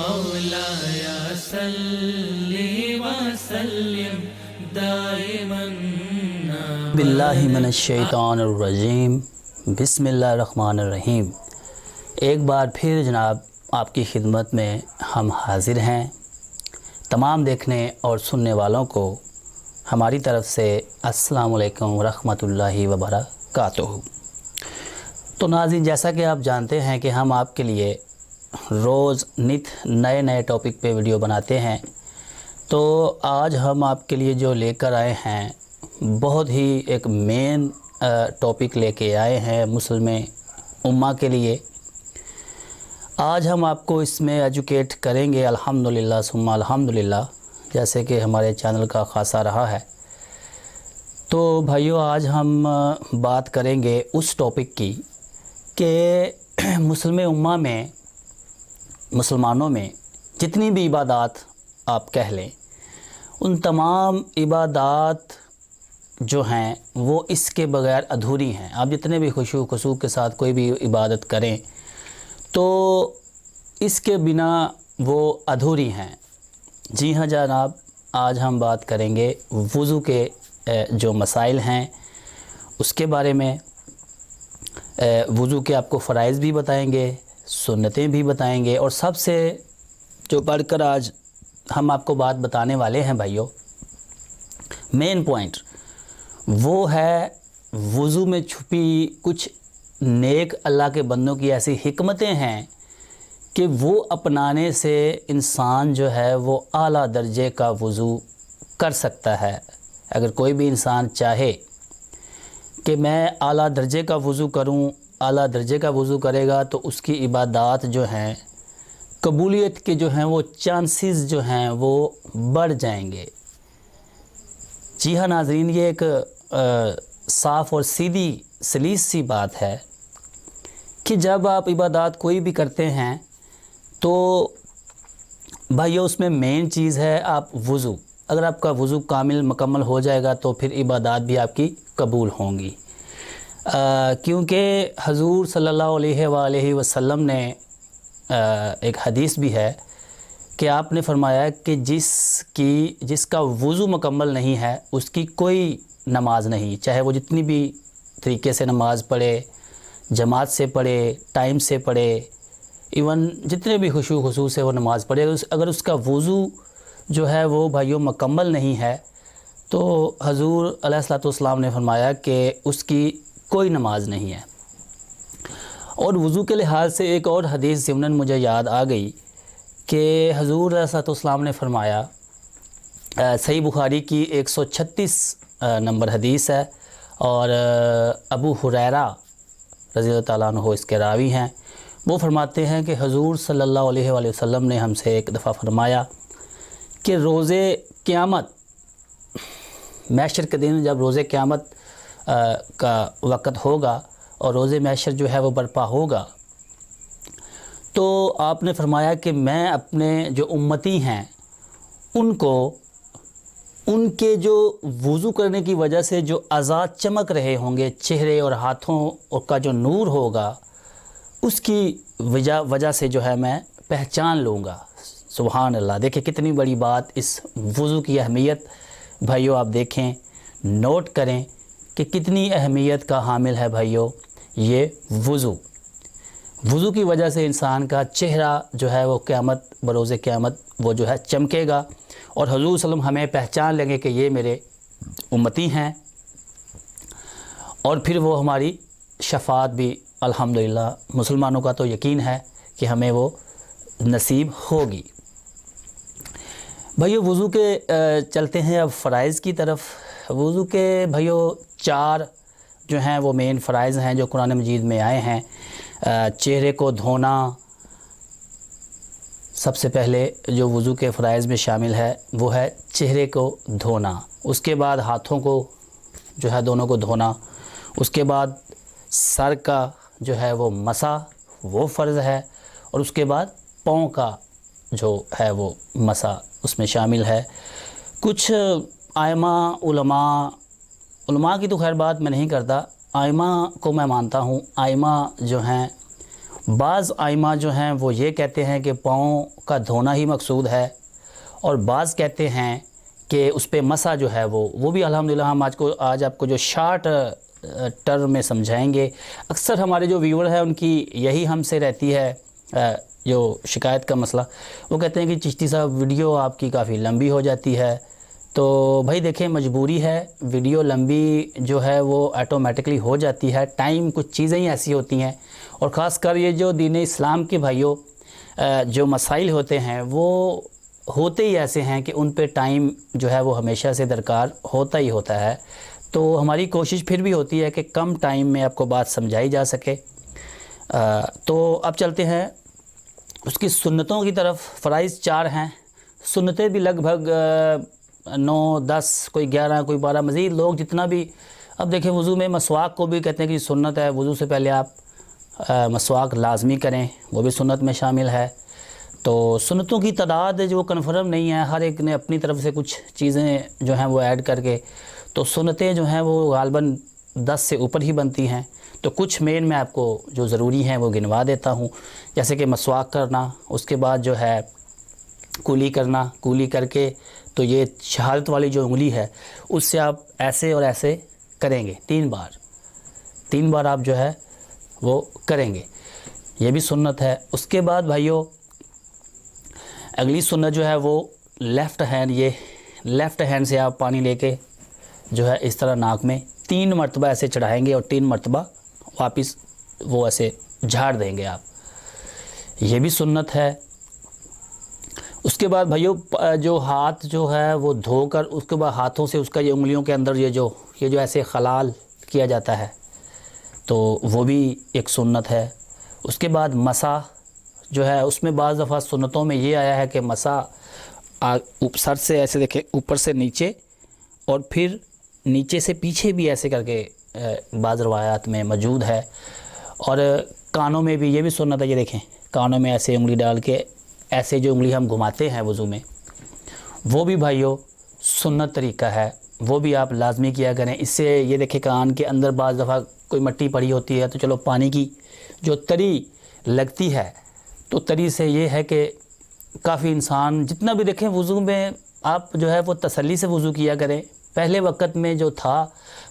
مولاي صل وسلم دائما باللہ من الشیطان الرجیم، بسم اللہ الرحمن الرحیم۔ ایک بار پھر جناب آپ کی خدمت میں ہم حاضر ہیں۔ تمام دیکھنے اور سننے والوں کو ہماری طرف سے السلام علیکم ورحمۃ اللہ وبرکاتہ۔ تو ناظرین، جیسا کہ آپ جانتے ہیں کہ ہم آپ کے لیے روز نئے ٹاپک پہ ویڈیو بناتے ہیں، تو آج ہم آپ کے لیے جو لے کر آئے ہیں بہت ہی ایک مین ٹاپک لے کے آئے ہیں مسلم امہ کے لیے۔ آج ہم آپ کو اس میں ایجوکیٹ کریں گے الحمدللہ ثم الحمدللہ، جیسے کہ ہمارے چینل کا خاصہ رہا ہے۔ تو بھائیو، آج ہم بات کریں گے اس ٹاپک کی کہ مسلم امہ میں، مسلمانوں میں جتنی بھی عبادات آپ کہہ لیں، ان تمام عبادات جو ہیں وہ اس کے بغیر ادھوری ہیں۔ آپ جتنے بھی خشوع خضوع کے ساتھ کوئی بھی عبادت کریں تو اس کے بنا وہ ادھوری ہیں۔ جی ہاں جناب، آج ہم بات کریں گے وضو کے جو مسائل ہیں اس کے بارے میں۔ وضو کے آپ کو فرائض بھی بتائیں گے، سنتیں بھی بتائیں گے، اور سب سے جو بڑھ کر آج ہم آپ کو بات بتانے والے ہیں بھائیو، مین پوائنٹ وہ ہے وضو میں چھپی کچھ نیک اللہ کے بندوں کی ایسی حکمتیں ہیں کہ وہ اپنانے سے انسان جو ہے وہ اعلیٰ درجے کا وضو کر سکتا ہے۔ اگر کوئی بھی انسان چاہے کہ میں اعلیٰ درجے کا وضو کروں، اعلیٰ درجے کا وضو کرے گا تو اس کی عبادات جو ہیں، قبولیت کے جو ہیں وہ چانسز جو ہیں وہ بڑھ جائیں گے۔ جی ہاں ناظرین، یہ ایک صاف اور سیدھی سلیس سی بات ہے کہ جب آپ عبادات کوئی بھی کرتے ہیں تو بھائیو اس میں مین چیز ہے آپ وضو۔ اگر آپ کا وضو کامل مکمل ہو جائے گا تو پھر عبادات بھی آپ کی قبول ہوں گی، کیونکہ حضور صلی اللہ علیہ وآلہ وسلم نے ایک حدیث بھی ہے کہ آپ نے فرمایا کہ جس کا وضو مکمل نہیں ہے اس کی کوئی نماز نہیں، چاہے وہ جتنی بھی طریقے سے نماز پڑھے، جماعت سے پڑھے، ٹائم سے پڑھے، ایون جتنے بھی خشوع خضوع سے وہ نماز پڑھے، اگر اس کا وضو جو ہے وہ بھائیوں مکمل نہیں ہے تو حضور علیہ الصلوۃ والسلام نے فرمایا کہ اس کی کوئی نماز نہیں ہے۔ اور وضو کے لحاظ سے ایک اور حدیث ضمناً مجھے یاد آ گئی کہ حضور علیہ الصلوۃ والسلام نے فرمایا، صحیح بخاری کی 136 نمبر حدیث ہے، اور ابو ہریرہ رضی اللہ تعالیٰ عنہ اس کے راوی ہیں، وہ فرماتے ہیں کہ حضور صلی اللہ علیہ وآلہ وسلم نے ہم سے ایک دفعہ فرمایا کہ روز قیامت، محشر کے دن جب روز قیامت کا وقت ہوگا اور روز محشر جو ہے وہ برپا ہوگا، تو آپ نے فرمایا کہ میں اپنے جو امتی ہیں ان کو ان کے جو وضو کرنے کی وجہ سے جو اعضاء چمک رہے ہوں گے، چہرے اور ہاتھوں کا جو نور ہوگا، اس کی وجہ سے جو ہے میں پہچان لوں گا۔ سبحان اللہ! دیکھیں کتنی بڑی بات، اس وضو کی اہمیت بھائیو آپ دیکھیں، نوٹ کریں کہ کتنی اہمیت کا حامل ہے بھائیو یہ وضو۔ وضو کی وجہ سے انسان کا چہرہ جو ہے وہ بروز قیامت وہ جو ہے چمکے گا، اور حضور صلی اللہ علیہ وسلم ہمیں پہچان لیں گے کہ یہ میرے امتی ہیں، اور پھر وہ ہماری شفاعت بھی الحمدللہ مسلمانوں کا تو یقین ہے کہ ہمیں وہ نصیب ہوگی۔ بھائیو وضو کے چلتے ہیں اب فرائض کی طرف۔ وضو کے بھائیو 4 جو ہیں وہ مین فرائض ہیں جو قرآن مجید میں آئے ہیں۔ چہرے کو دھونا سب سے پہلے جو وضو کے فرائض میں شامل ہے وہ ہے چہرے کو دھونا، اس کے بعد ہاتھوں کو جو ہے دونوں کو دھونا، اس کے بعد سر کا جو ہے وہ مسح وہ فرض ہے، اور اس کے بعد پاؤں کا جو ہے وہ مسح اس میں شامل ہے۔ کچھ ائمہ علماء کی تو خیر بات میں نہیں کرتا، ائمہ کو میں مانتا ہوں۔ ائمہ جو ہیں بعض آئمہ جو ہیں وہ یہ کہتے ہیں کہ پاؤں کا دھونا ہی مقصود ہے، اور بعض کہتے ہیں کہ اس پہ مسح جو ہے وہ بھی الحمدللہ ہم آج آپ کو جو شارٹ ٹرم میں سمجھائیں گے۔ اکثر ہمارے جو ویور ہیں ان کی یہی ہم سے رہتی ہے جو شکایت کا مسئلہ، وہ کہتے ہیں کہ چشتی صاحب ویڈیو آپ کی کافی لمبی ہو جاتی ہے۔ تو بھائی دیکھیں، مجبوری ہے، ویڈیو لمبی جو ہے وہ آٹومیٹکلی ہو جاتی ہے، ٹائم کچھ چیزیں ہی ایسی ہوتی ہیں، اور خاص کر یہ جو دین اسلام کے بھائیوں جو مسائل ہوتے ہیں وہ ہوتے ہی ایسے ہیں کہ ان پہ ٹائم جو ہے وہ ہمیشہ سے درکار ہوتا ہی ہوتا ہے۔ تو ہماری کوشش پھر بھی ہوتی ہے کہ کم ٹائم میں آپ کو بات سمجھائی جا سکے۔ تو اب چلتے ہیں اس کی سنتوں کی طرف۔ فرائض 4 ہیں، سنتیں بھی لگ بھگ 9 10 کوئی 11 کوئی 12، مزید لوگ جتنا بھی۔ اب دیکھیں وضو میں مسواک کو بھی کہتے ہیں کہ سنت ہے، وضو سے پہلے آپ مسواک لازمی کریں، وہ بھی سنت میں شامل ہے۔ تو سنتوں کی تعداد جو کنفرم نہیں ہے، ہر ایک نے اپنی طرف سے کچھ چیزیں جو ہیں وہ ایڈ کر کے، تو سنتیں جو ہیں وہ غالباً 10 سے اوپر ہی بنتی ہیں۔ تو کچھ مین میں آپ کو جو ضروری ہیں وہ گنوا دیتا ہوں، جیسے کہ مسواک کرنا، اس کے بعد جو ہے کولی کرنا، کولی کر کے تو یہ شہادت والی جو انگلی ہے اس سے آپ ایسے اور ایسے کریں گے 3 بار آپ جو ہے وہ کریں گے، یہ بھی سنت ہے۔ اس کے بعد بھائیوں اگلی سنت جو ہے وہ لیفٹ ہینڈ، یہ لیفٹ ہینڈ سے آپ پانی لے کے جو ہے اس طرح ناک میں 3 مرتبہ ایسے چڑھائیں گے اور 3 مرتبہ واپس وہ ایسے جھاڑ دیں گے آپ، یہ بھی سنت ہے۔ اس کے بعد بھائیوں جو ہاتھ جو ہے وہ دھو کر اس کے بعد ہاتھوں سے اس کا یہ انگلیوں کے اندر یہ جو ایسے خلال کیا جاتا ہے تو وہ بھی ایک سنت ہے۔ اس کے بعد مسح جو ہے، اس میں بعض دفعہ سنتوں میں یہ آیا ہے کہ مسح سر سے ایسے دیکھیں اوپر سے نیچے اور پھر نیچے سے پیچھے بھی ایسے کر کے بعض روایات میں موجود ہے۔ اور کانوں میں بھی یہ بھی سنت ہے، یہ دیکھیں کانوں میں ایسے انگلی ڈال کے ایسے جو انگلی ہم گھماتے ہیں وضو میں، وہ بھی بھائیوں سنت طریقہ ہے، وہ بھی آپ لازمی کیا کریں۔ اس سے یہ دیکھیں کان کے اندر بعض دفعہ کوئی مٹی پڑی ہوتی ہے تو چلو پانی کی جو تری لگتی ہے تو تری سے یہ ہے کہ کافی انسان جتنا بھی دیکھیں وضو میں آپ جو ہے وہ تسلی سے وضو کیا کریں۔ پہلے وقت میں جو تھا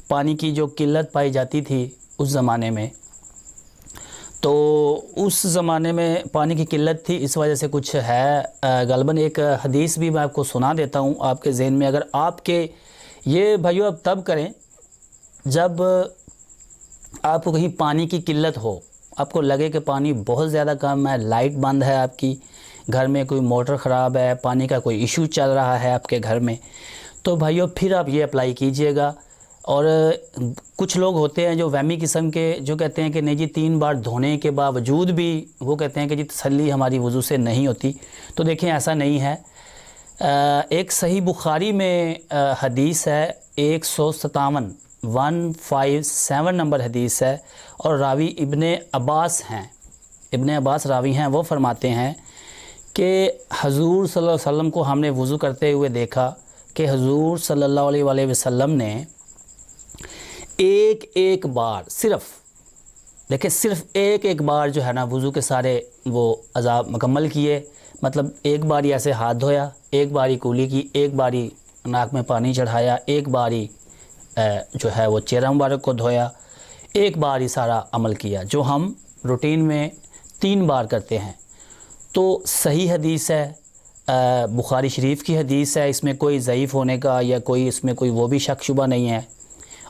پانی کی جو قلت پائی جاتی تھی اس زمانے میں، تو اس زمانے میں پانی کی قلت تھی، اس وجہ سے کچھ ہے غالباً ایک حدیث بھی میں آپ کو سنا دیتا ہوں آپ کے ذہن میں، اگر آپ کے یہ بھائیو اب تب کریں جب آپ کو کہیں پانی کی قلت ہو، آپ کو لگے کہ پانی بہت زیادہ کم ہے، لائٹ بند ہے آپ کی، گھر میں کوئی موٹر خراب ہے، پانی کا کوئی ایشو چل رہا ہے آپ کے گھر میں، تو بھائیو پھر آپ یہ اپلائی کیجئے گا۔ اور کچھ لوگ ہوتے ہیں جو وہمی قسم کے جو کہتے ہیں کہ نہیں جی 3 بار دھونے کے باوجود بھی وہ کہتے ہیں کہ جی تسلی ہماری وضو سے نہیں ہوتی، تو دیکھیں ایسا نہیں ہے۔ ایک صحیح بخاری میں حدیث ہے 157 نمبر حدیث ہے، اور راوی ابن عباس ہیں، ابن عباس راوی ہیں، وہ فرماتے ہیں کہ حضور صلی اللہ علیہ وسلم کو ہم نے وضو کرتے ہوئے دیکھا کہ حضور صلی اللہ علیہ وسلم نے ایک بار صرف ایک بار جو ہے نا وضو کے سارے وہ اعضاء مکمل کیے، مطلب ایک باری ایسے ہاتھ دھویا، ایک باری کولی کی، ایک باری ناک میں پانی چڑھایا، ایک باری جو ہے وہ چہرہ مبارک کو دھویا، ایک بار ہی سارا عمل کیا جو ہم روٹین میں 3 بار کرتے ہیں۔ تو صحیح حدیث ہے، بخاری شریف کی حدیث ہے، اس میں کوئی ضعیف ہونے کا یا کوئی اس میں کوئی وہ بھی شک شبہ نہیں ہے،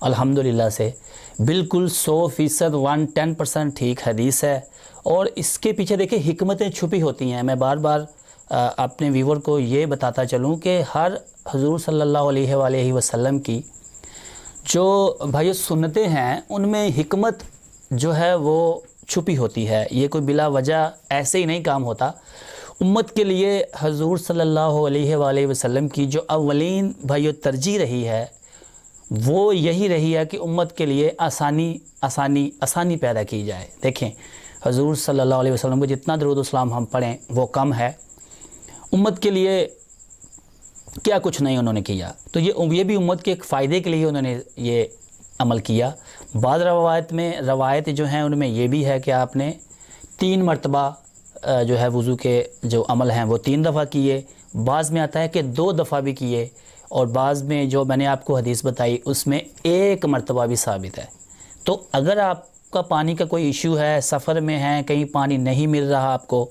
الحمدللہ سے بالکل 100% 110% ٹھیک حدیث ہے۔ اور اس کے پیچھے دیکھیں حکمتیں چھپی ہوتی ہیں، میں بار بار اپنے ویور کو یہ بتاتا چلوں کہ ہر حضور صلی اللہ علیہ وسلم کی جو بھائی سنتیں ہیں ان میں حکمت جو ہے وہ چھپی ہوتی ہے، یہ کوئی بلا وجہ ایسے ہی نہیں کام ہوتا۔ امت کے لیے حضور صلی اللہ علیہ وسلم کی جو اولین بھائیو ترجیح رہی ہے وہ یہی رہی ہے کہ امت کے لیے آسانی پیدا کی جائے۔ دیکھیں حضور صلی اللہ علیہ وسلم کو جتنا درود و سلام ہم پڑھیں وہ کم ہے، امت کے لیے کیا کچھ نہیں انہوں نے کیا، تو یہ بھی امت کے ایک فائدے کے لیے انہوں نے یہ عمل کیا۔ بعض روایت جو ہیں ان میں یہ بھی ہے کہ آپ نے 3 مرتبہ جو ہے وضو کے جو عمل ہیں وہ 3 دفعہ کیے، بعض میں آتا ہے کہ 2 دفعہ بھی کیے، اور بعض میں جو میں نے آپ کو حدیث بتائی اس میں 1 مرتبہ بھی ثابت ہے۔ تو اگر آپ کا پانی کا کوئی ایشو ہے، سفر میں ہیں، کہیں پانی نہیں مل رہا آپ کو،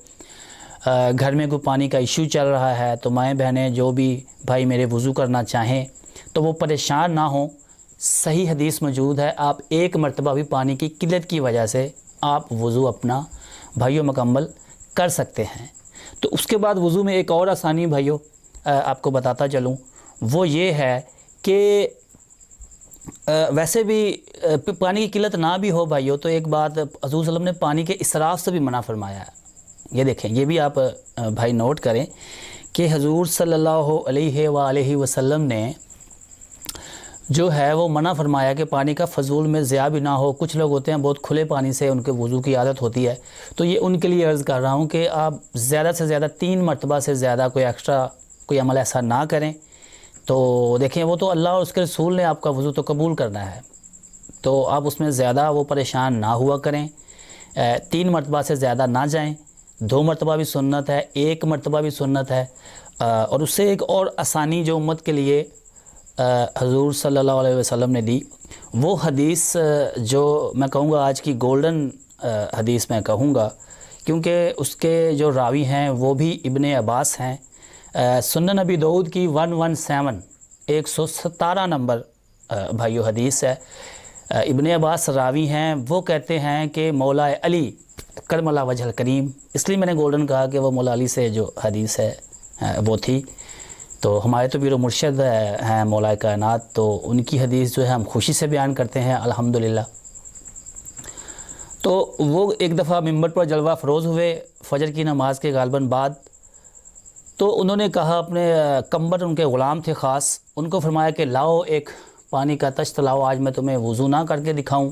گھر میں کوئی پانی کا ایشو چل رہا ہے، تو مائیں بہنیں جو بھی بھائی میرے وضو کرنا چاہیں تو وہ پریشان نہ ہوں، صحیح حدیث موجود ہے، آپ 1 مرتبہ بھی پانی کی قلت کی وجہ سے آپ وضو اپنا بھائیوں مکمل کر سکتے ہیں۔ تو اس کے بعد وضو میں ایک اور آسانی بھائیوں آپ کو بتاتا چلوں، وہ یہ ہے کہ ویسے بھی پانی کی قلت نہ بھی ہو بھائیوں، تو ایک بات حضور صلی اللہ علیہ وسلم نے پانی کے اسراف سے بھی منع فرمایا ہے۔ یہ دیکھیں، یہ بھی آپ بھائی نوٹ کریں کہ حضور صلی اللہ علیہ وآلہ وسلم نے جو ہے وہ منع فرمایا کہ پانی کا فضول میں ضیاع بھی نہ ہو۔ کچھ لوگ ہوتے ہیں بہت کھلے پانی سے ان کے وضو کی عادت ہوتی ہے، تو یہ ان کے لیے عرض کر رہا ہوں کہ آپ زیادہ سے زیادہ 3 مرتبہ سے زیادہ کوئی ایکسٹرا کوئی عمل ایسا نہ کریں۔ تو دیکھیں، وہ تو اللہ اور اس کے رسول نے آپ کا وضو تو قبول کرنا ہے، تو آپ اس میں زیادہ وہ پریشان نہ ہوا کریں، 3 مرتبہ سے زیادہ نہ جائیں، 2 مرتبہ بھی سنت ہے، 1 مرتبہ بھی سنت ہے۔ اور اس سے ایک اور آسانی جو امت کے لیے حضور صلی اللہ علیہ وسلم نے دی، وہ حدیث جو میں کہوں گا آج کی گولڈن حدیث میں کہوں گا، کیونکہ اس کے جو راوی ہیں وہ بھی ابن عباس ہیں۔ سنن نبی داؤد کی 117 نمبر بھائیو حدیث ہے۔ ابن عباس راوی ہیں، وہ کہتے ہیں کہ مولا علی کرم اللہ وجہ الکریم، اس لیے میں نے گولڈن کہا کہ وہ مولا علی سے جو حدیث ہے وہ تھی۔ تو ہمارے تو پیر و مرشد ہیں مولا کائنات، تو ان کی حدیث جو ہے ہم خوشی سے بیان کرتے ہیں الحمدللہ۔ تو وہ ایک دفعہ ممبر پر جلوہ فروز ہوئے فجر کی نماز کے غالباً بعد، تو انہوں نے کہا، اپنے کمبر ان کے غلام تھے خاص، ان کو فرمایا کہ لاؤ ایک پانی کا تشت لاؤ، آج میں تمہیں وضو نہ کر کے دکھاؤں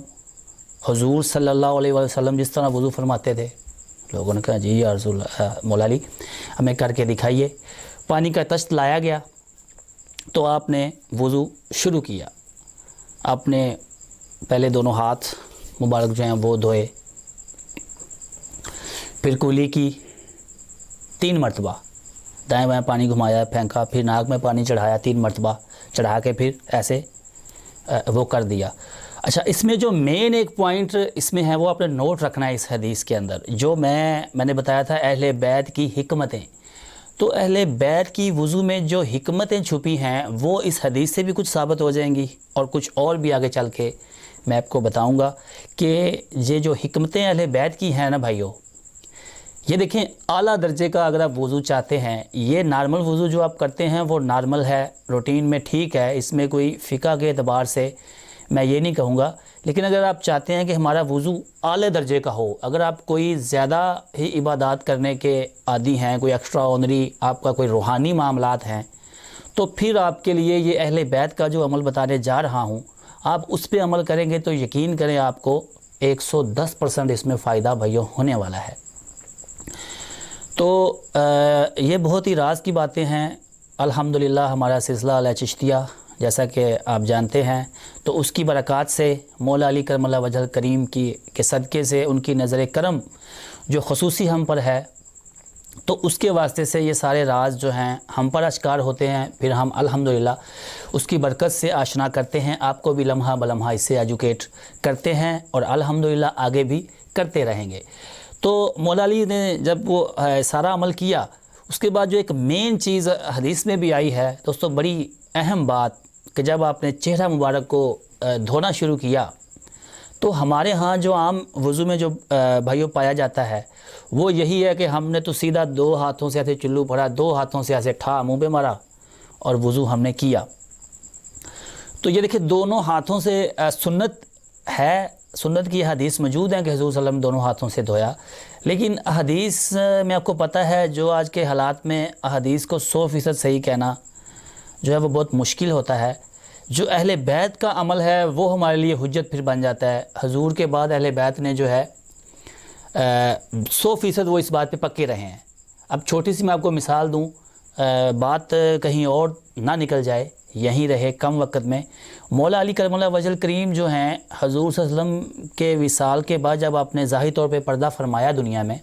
حضور صلی اللہ علیہ وسلم جس طرح وضو فرماتے تھے۔ لوگوں نے کہا جی یا رسول مولا علی ہمیں کر کے دکھائیے۔ پانی کا تشت لایا گیا تو آپ نے وضو شروع کیا۔ آپ نے پہلے دونوں ہاتھ مبارک جو ہیں وہ دھوئے، پھر کولی کی 3 مرتبہ، دائیں بائیں پانی گھمایا، پھینکا، پھر ناک میں پانی چڑھایا 3 مرتبہ، چڑھا کے پھر ایسے وہ کر دیا۔ اچھا، اس میں جو مین ایک پوائنٹ اس میں ہے وہ آپ نے نوٹ رکھنا ہے اس حدیث کے اندر، جو میں نے بتایا تھا اہل بیت کی حکمتیں۔ تو اہل بیت کی وضو میں جو حکمتیں چھپی ہیں وہ اس حدیث سے بھی کچھ ثابت ہو جائیں گی، اور کچھ اور بھی آگے چل کے میں آپ کو بتاؤں گا کہ یہ جو حکمتیں اہل بیت کی ہیں نا بھائیو، یہ دیکھیں اعلیٰ درجے کا اگر آپ وضو چاہتے ہیں، یہ نارمل وضو جو آپ کرتے ہیں وہ نارمل ہے، روٹین میں ٹھیک ہے، اس میں کوئی فقہ کے اعتبار سے میں یہ نہیں کہوں گا، لیکن اگر آپ چاہتے ہیں کہ ہمارا وضو اعلیٰ درجے کا ہو، اگر آپ کوئی زیادہ ہی عبادات کرنے کے عادی ہیں، کوئی ایکسٹرا آنری آپ کا کوئی روحانی معاملات ہیں، تو پھر آپ کے لیے یہ اہل بیت کا جو عمل بتانے جا رہا ہوں، آپ اس پہ عمل کریں گے تو یقین کریں آپ کو 110% اس میں فائدہ بھائیو ہونے والا ہے۔ تو یہ بہت ہی راز کی باتیں ہیں۔ الحمدللہ ہمارا سلسلہ علیہ چشتیہ جیسا کہ آپ جانتے ہیں، تو اس کی برکات سے مولا علی کرم اللہ وجہ الکریم کے صدقے سے ان کی نظر کرم جو خصوصی ہم پر ہے، تو اس کے واسطے سے یہ سارے راز جو ہیں ہم پر اشکار ہوتے ہیں، پھر ہم الحمدللہ اس کی برکت سے آشنا کرتے ہیں، آپ کو بھی لمحہ بلمحہ اس سے ایجوکیٹ کرتے ہیں، اور الحمدللہ آگے بھی کرتے رہیں گے۔ تو مولا علی نے جب وہ سارا عمل کیا، اس کے بعد جو ایک مین چیز حدیث میں بھی آئی ہے دوستو، بڑی اہم بات، کہ جب آپ نے چہرہ مبارک کو دھونا شروع کیا، تو ہمارے ہاں جو عام وضو میں جو بھائیوں پایا جاتا ہے وہ یہی ہے کہ ہم نے تو سیدھا 2 ہاتھوں سے ایسے چلو پڑا، 2 ہاتھوں سے ایسے ٹھا منہ پہ مارا اور وضو ہم نے کیا۔ تو یہ دیکھیں دونوں ہاتھوں سے سنت ہے، سنت کی حدیث موجود ہیں کہ حضور صلی اللہ علیہ وسلم دونوں ہاتھوں سے دھویا، لیکن حدیث میں آپ کو پتہ ہے جو آج کے حالات میں حدیث کو 100% صحیح کہنا جو ہے وہ بہت مشکل ہوتا ہے۔ جو اہل بیت کا عمل ہے وہ ہمارے لیے حجت پھر بن جاتا ہے۔ حضور کے بعد اہل بیت نے جو ہے 100% وہ اس بات پہ پکے رہے ہیں۔ اب چھوٹی سی میں آپ کو مثال دوں، بات کہیں اور نہ نکل جائے، یہیں رہے کم وقت میں۔ مولا علی کرم اللہ وجہ کریم جو ہیں حضور صلی اللہ علیہ وسلم کے وصال کے بعد جب آپ نے ظاہری طور پہ پردہ فرمایا دنیا میں،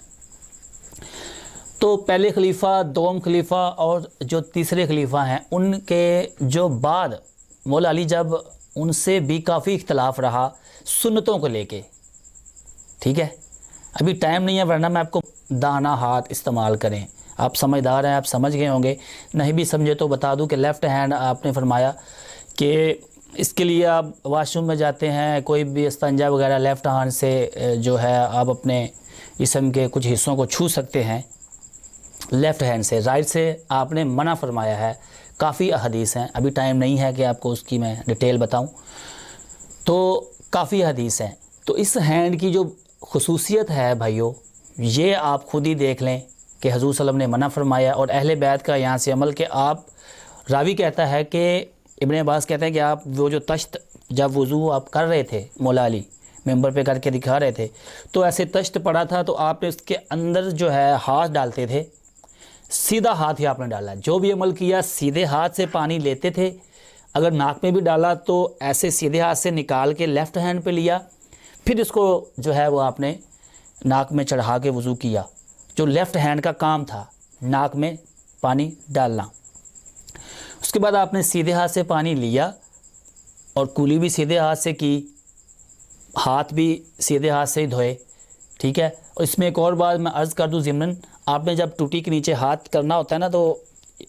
تو پہلے خلیفہ، دوم خلیفہ اور جو تیسرے خلیفہ ہیں ان کے جو بعد مولا علی جب ان سے بھی کافی اختلاف رہا سنتوں کو لے کے، ٹھیک ہے۔ ابھی ٹائم نہیں ہے ورنہ میں آپ کو دانا ہاتھ استعمال کریں، آپ سمجھدار ہیں، آپ سمجھ گئے ہوں گے، نہیں بھی سمجھے تو بتا دوں کہ لیفٹ ہینڈ آپ نے فرمایا کہ اس کے لیے آپ واش روم میں جاتے ہیں، کوئی بھی استنجا وغیرہ لیفٹ ہینڈ سے جو ہے آپ اپنے جسم کے کچھ حصوں کو چھو سکتے ہیں لیفٹ ہینڈ سے، رائٹ سے آپ نے منع فرمایا ہے۔ کافی احادیث ہیں، ابھی ٹائم نہیں ہے کہ آپ کو اس کی میں ڈیٹیل بتاؤں، تو کافی حدیث ہیں۔ تو اس ہینڈ کی جو خصوصیت ہے بھائیو، یہ آپ خود ہی دیکھ لیں کہ حضور صلی اللہ علیہ وسلم نے منع فرمایا، اور اہل بیت کا یہاں سے عمل کہ آپ، راوی کہتا ہے کہ ابن عباس کہتے ہیں کہ آپ وہ جو تشت جب وضو آپ کر رہے تھے مولا علی ممبر پہ کر کے دکھا رہے تھے، تو ایسے تشت پڑا تھا تو آپ نے اس کے اندر جو ہے ہاتھ ڈالتے تھے، سیدھا ہاتھ ہی آپ نے ڈالا، جو بھی عمل کیا سیدھے ہاتھ سے پانی لیتے تھے، اگر ناک میں بھی ڈالا تو ایسے سیدھے ہاتھ سے نکال کے لیفٹ ہینڈ پہ لیا، پھر اس کو جو ہے وہ آپ نے ناک میں چڑھا کے وضو کیا، جو لیفٹ ہینڈ کا کام تھا ناک میں پانی ڈالنا۔ اس کے بعد آپ نے سیدھے ہاتھ سے پانی لیا اور کولی بھی سیدھے ہاتھ سے کی، ہاتھ بھی سیدھے ہاتھ سے ہی دھوئے، ٹھیک ہے۔ اور اس میں ایک اور بات میں عرض کر دوں ضمناً، آپ نے جب ٹوٹی کے نیچے ہاتھ کرنا ہوتا ہے نا، تو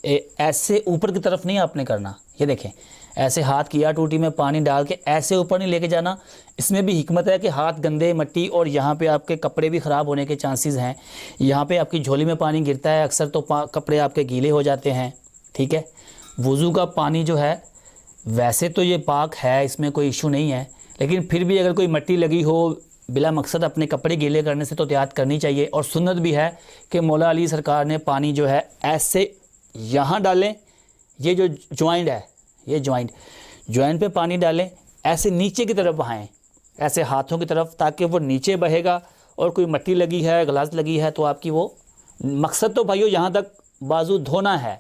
ایسے اوپر کی طرف نہیں آپ نے کرنا، یہ دیکھیں ایسے ہاتھ کیا ٹوٹی میں پانی ڈال کے، ایسے اوپر نہیں لے کے جانا۔ اس میں بھی حکمت ہے کہ ہاتھ گندے مٹی اور یہاں پہ آپ کے کپڑے بھی خراب ہونے کے چانسز ہیں، یہاں پہ آپ کی جھولی میں پانی گرتا ہے اکثر تو کپڑے آپ کے گیلے ہو جاتے ہیں، ٹھیک ہے۔ وضو کا پانی جو ہے ویسے تو یہ پاک ہے، اس میں کوئی ایشو نہیں ہے، لیکن پھر بھی اگر کوئی مٹی لگی ہو بلا مقصد اپنے کپڑے گیلے کرنے سے تو احتیاط کرنی چاہیے۔ اور سنت بھی ہے کہ مولا علی سرکار نے پانی جو ہے ایسے یہاں ڈالیں، یہ جو جوائنٹ ہے، یہ جوائنٹ پہ پانی ڈالیں، ایسے نیچے کی طرف بہائیں، ایسے ہاتھوں کی طرف، تاکہ وہ نیچے بہے گا، اور کوئی مٹی لگی ہے گلاس لگی ہے تو آپ کی وہ مقصد تو بھائیو یہاں تک بازو دھونا ہے،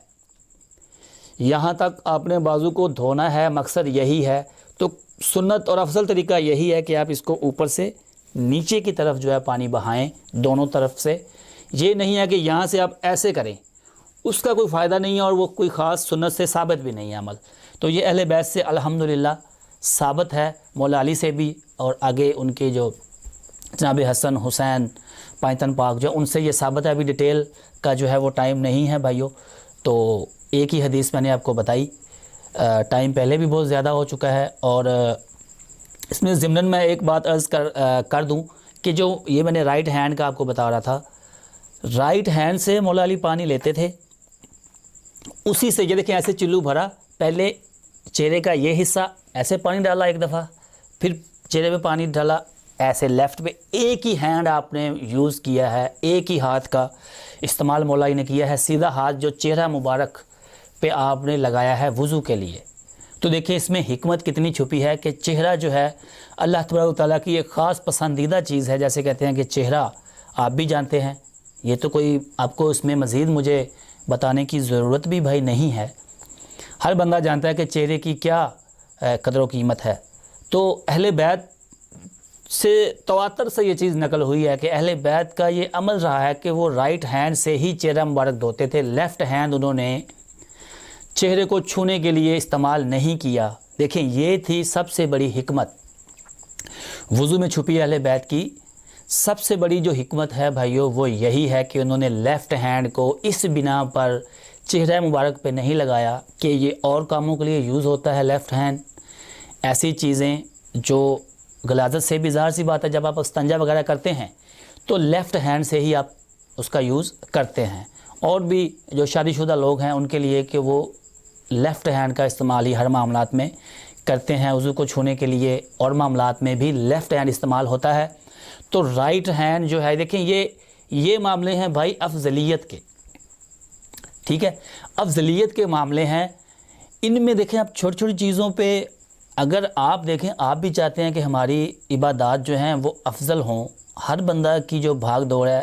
یہاں تک آپ نے بازو کو دھونا ہے، مقصد یہی ہے۔ تو سنت اور افضل طریقہ یہی ہے کہ آپ اس کو اوپر سے نیچے کی طرف جو ہے پانی بہائیں دونوں طرف سے، یہ نہیں ہے کہ یہاں سے آپ ایسے کریں، اس کا کوئی فائدہ نہیں ہے اور وہ کوئی خاص سنت سے ثابت بھی نہیں ہے عمل۔ تو یہ اہل بیت سے الحمدللہ ثابت ہے، مولا علی سے بھی، اور آگے ان کے جو جناب حسن حسین پائتن پاک جو ان سے یہ ثابت ہے۔ ابھی ڈیٹیل کا جو ہے وہ ٹائم نہیں ہے بھائیو، تو ایک ہی حدیث میں نے آپ کو بتائی، ٹائم پہلے بھی بہت زیادہ ہو چکا ہے۔ اور اس میں ضمناً میں ایک بات عرض کر دوں کہ جو یہ میں نے رائٹ ہینڈ کا آپ کو بتا رہا تھا، رائٹ ہینڈ سے مولا علی پانی لیتے تھے، اسی سے یہ دیکھیں ایسے چلو بھرا، پہلے چہرے کا یہ حصہ ایسے پانی ڈالا ایک دفعہ، پھر چہرے پہ پانی ڈالا ایسے لیفٹ پہ، ایک ہی ہینڈ آپ نے یوز کیا ہے، ایک ہی ہاتھ کا استعمال مولا علی نے کیا ہے، سیدھا ہاتھ جو چہرہ مبارک پہ آپ نے لگایا ہے وضو کے لیے۔ تو دیکھیں اس میں حکمت کتنی چھپی ہے کہ چہرہ جو ہے اللہ تبارک و تعالیٰ کی ایک خاص پسندیدہ چیز ہے، جیسے کہتے ہیں کہ چہرہ آپ بھی جانتے ہیں، یہ تو کوئی آپ کو اس میں مزید مجھے بتانے کی ضرورت بھی بھائی نہیں ہے، ہر بندہ جانتا ہے کہ چہرے کی کیا قدر و قیمت ہے۔ تو اہل بیت سے تواتر سے یہ چیز نقل ہوئی ہے کہ اہل بیت کا یہ عمل رہا ہے کہ وہ رائٹ ہینڈ سے ہی چہرہ مبارک دھوتے تھے، لیفٹ ہینڈ انہوں نے چہرے کو چھونے کے لیے استعمال نہیں کیا۔ دیکھیں یہ تھی سب سے بڑی حکمت وضو میں چھپی اہل بیت کی، سب سے بڑی جو حکمت ہے بھائیو وہ یہی ہے کہ انہوں نے لیفٹ ہینڈ کو اس بنا پر چہرہ مبارک پہ نہیں لگایا کہ یہ اور کاموں کے لیے یوز ہوتا ہے لیفٹ ہینڈ، ایسی چیزیں جو غلاظت سے بھی ظاہر سی بات ہے، جب آپ استنجا وغیرہ کرتے ہیں تو لیفٹ ہینڈ سے ہی آپ اس کا یوز کرتے ہیں، اور بھی جو شادی شدہ لوگ ہیں ان کے لیے کہ وہ لیفٹ ہینڈ کا استعمال ہی ہر معاملات میں کرتے ہیں، وضو کو چھونے کے لیے اور معاملات میں بھی لیفٹ ہینڈ استعمال ہوتا ہے۔ تو رائٹ ہینڈ جو ہے دیکھیں یہ معاملے ہیں بھائی افضلیت کے، ٹھیک ہے، افضلیت کے معاملے ہیں، ان میں دیکھیں آپ چھوٹی چھوٹی چیزوں پہ اگر آپ دیکھیں، آپ بھی چاہتے ہیں کہ ہماری عبادات جو ہیں وہ افضل ہوں، ہر بندہ کی جو بھاگ دوڑ ہے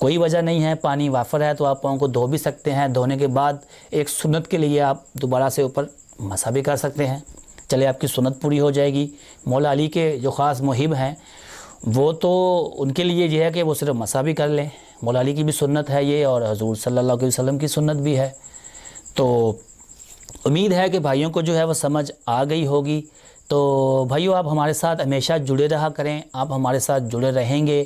کوئی وجہ نہیں ہے، پانی وافر ہے تو آپ پاؤں کو دھو بھی سکتے ہیں، دھونے کے بعد ایک سنت کے لیے آپ دوبارہ سے اوپر مسح بھی کر سکتے ہیں، چلے آپ کی سنت پوری ہو جائے گی۔ مولا علی کے جو خاص محب ہیں وہ تو ان کے لیے یہ ہے کہ وہ صرف مسح بھی کر لیں، مولا علی کی بھی سنت ہے یہ، اور حضور صلی اللہ علیہ وسلم کی سنت بھی ہے۔ تو امید ہے کہ بھائیوں کو جو ہے وہ سمجھ آ گئی ہوگی۔ تو بھائیوں آپ ہمارے ساتھ ہمیشہ جڑے رہا کریں، آپ ہمارے ساتھ جڑے رہیں گے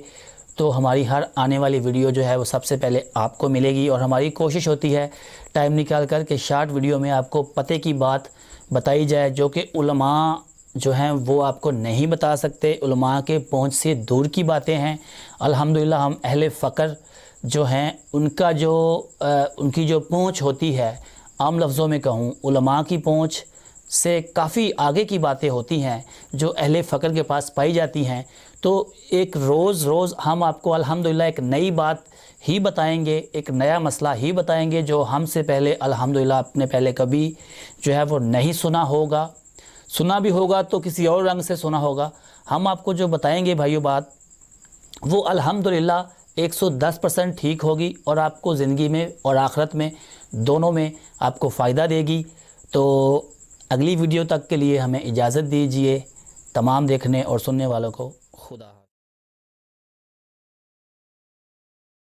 تو ہماری ہر آنے والی ویڈیو جو ہے وہ سب سے پہلے آپ کو ملے گی، اور ہماری کوشش ہوتی ہے ٹائم نکال کر کے شارٹ ویڈیو میں آپ کو پتے کی بات بتائی جائے جو کہ علماء جو ہیں وہ آپ کو نہیں بتا سکتے، علماء کے پہنچ سے دور کی باتیں ہیں۔ الحمدللہ ہم اہل فقر جو ہیں ان کی جو پہنچ ہوتی ہے، عام لفظوں میں کہوں علماء کی پہنچ سے کافی آگے کی باتیں ہوتی ہیں جو اہل فقر کے پاس پائی جاتی ہیں۔ تو ایک روز ہم آپ کو الحمدللہ ایک نئی بات ہی بتائیں گے، ایک نیا مسئلہ ہی بتائیں گے جو ہم سے پہلے الحمدللہ آپ نے پہلے کبھی جو ہے وہ نہیں سنا ہوگا، سنا بھی ہوگا تو کسی اور رنگ سے سنا ہوگا۔ ہم آپ کو جو بتائیں گے بھائیو بات وہ الحمدللہ 110% ٹھیک ہوگی، اور آپ کو زندگی میں اور آخرت میں دونوں میں آپ کو فائدہ دے گی۔ تو اگلی ویڈیو تک کے لیے ہمیں اجازت دیجیے، تمام دیکھنے اور سننے والوں کو خدا حافظ۔